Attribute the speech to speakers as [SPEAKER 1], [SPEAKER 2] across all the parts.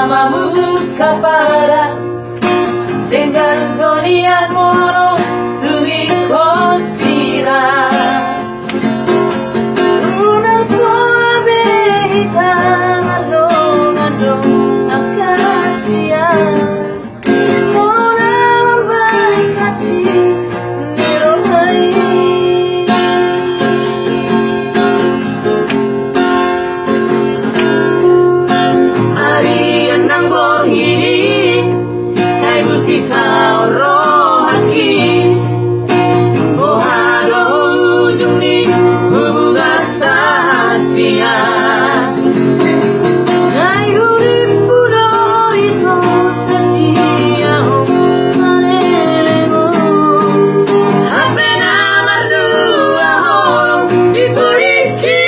[SPEAKER 1] namamu kepada dengan dunia mono tugi kosira una poa behita ngandong akasia mona membaik hati nirohai hari enang ini saya busisa rohaki mohado ujungni hubungan tahasia saya urip puno itu setia sanelego apena mardua holong dipuliki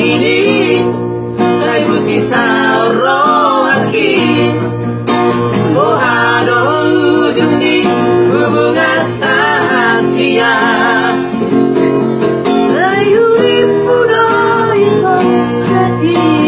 [SPEAKER 1] ini saya busisa rohaki mohado ujungni hubungan tahasia saya urip puno itu setia